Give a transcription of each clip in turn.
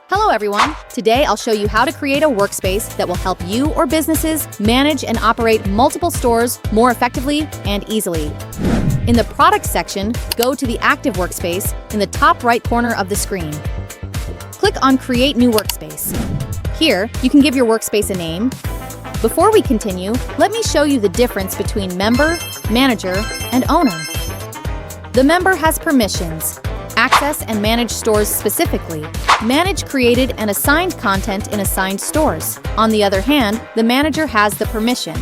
Hello everyone! Today I'll show you how to create a workspace that will help you or businesses manage and operate multiple stores more effectively and easily. In the Product section, go to the Active Workspace in the top right corner of the screen. Click on Create New Workspace. Here, you can give your workspace a name. Before we continue, let me show you the difference between Member, Manager, and Owner. The Member has permissions. Access and manage stores specifically. Manage created and assigned content in assigned stores. On the other hand, the manager has the permission.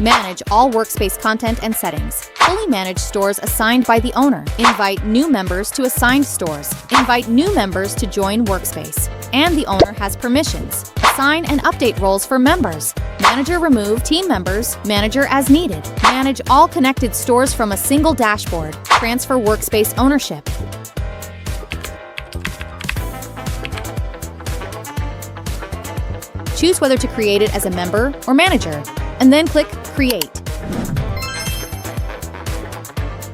Manage all workspace content and settings. Fully manage stores assigned by the owner. Invite new members to assigned stores. Invite new members to join Workspace. And the owner has permissions. Assign and update roles for members. Manager remove team members. Manager as needed. Manage all connected stores from a single dashboard. Transfer workspace ownership. Choose whether to create it as a member or manager, and then click Create.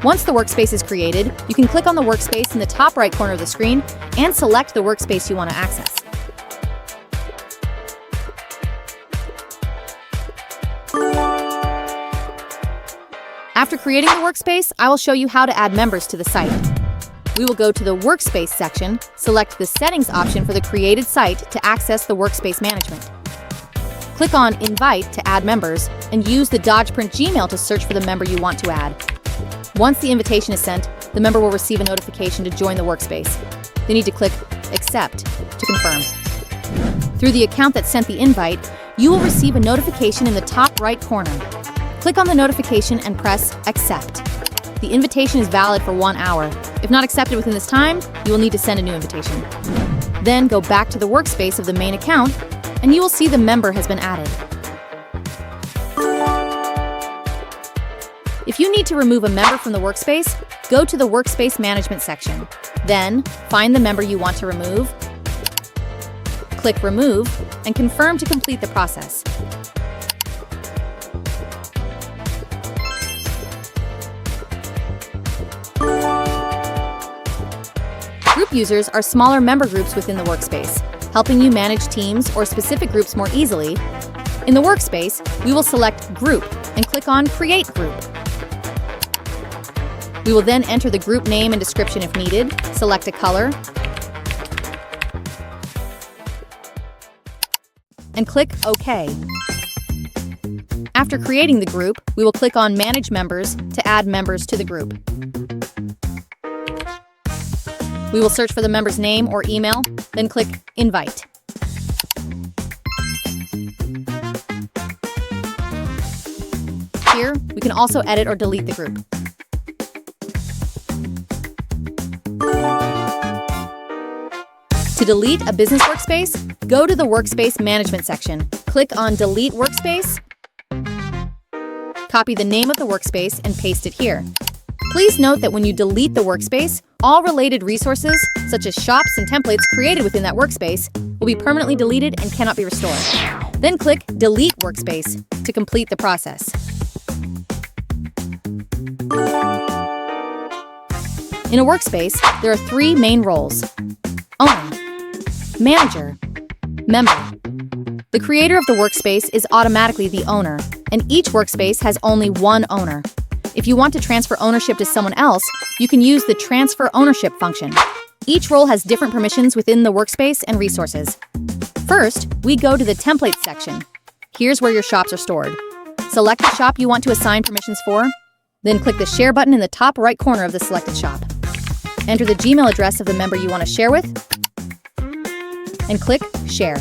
Once the workspace is created, you can click on the workspace in the top right corner of the screen and select the workspace you want to access. After creating the workspace, I will show you how to add members to the site. We will go to the Workspace section, select the Settings option for the created site to access the workspace management. Click on Invite to add members, and use the DodgePrint Gmail to search for the member you want to add. Once the invitation is sent, the member will receive a notification to join the workspace. They need to click Accept to confirm. Through the account that sent the invite, you will receive a notification in the top right corner. Click on the notification and press Accept. The invitation is valid for 1 hour. If not accepted within this time, you will need to send a new invitation. Then go back to the workspace of the main account, and you will see the member has been added. If you need to remove a member from the workspace, go to the Workspace Management section. Then, find the member you want to remove, click Remove, and confirm to complete the process. Group users are smaller member groups within the workspace, helping you manage teams or specific groups more easily. In the workspace, we will select Group and click on Create Group. We will then enter the group name and description if needed, select a color, and click OK. After creating the group, we will click on Manage Members to add members to the group. We will search for the member's name or email, then click Invite. Here, we can also edit or delete the group. To delete a business workspace, go to the Workspace Management section. Click on Delete Workspace, copy the name of the workspace, and paste it here. Please note that when you delete the workspace, all related resources, such as shops and templates created within that workspace, will be permanently deleted and cannot be restored. Then click Delete Workspace to complete the process. In a workspace, there are 3 main roles: Owner, Manager, Member. The creator of the workspace is automatically the owner, and each workspace has only one owner. If you want to transfer ownership to someone else, you can use the Transfer Ownership function. Each role has different permissions within the workspace and resources. First, we go to the Templates section. Here's where your shops are stored. Select the shop you want to assign permissions for, then click the Share button in the top right corner of the selected shop. Enter the Gmail address of the member you want to share with, and click Share.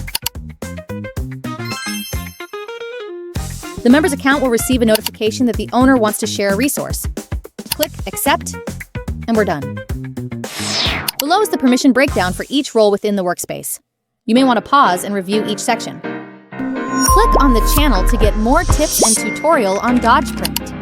The member's account will receive a notification that the owner wants to share a resource. Click Accept, and we're done. Below is the permission breakdown for each role within the workspace. You may want to pause and review each section. Click on the channel to get more tips and tutorial on DodgePrint.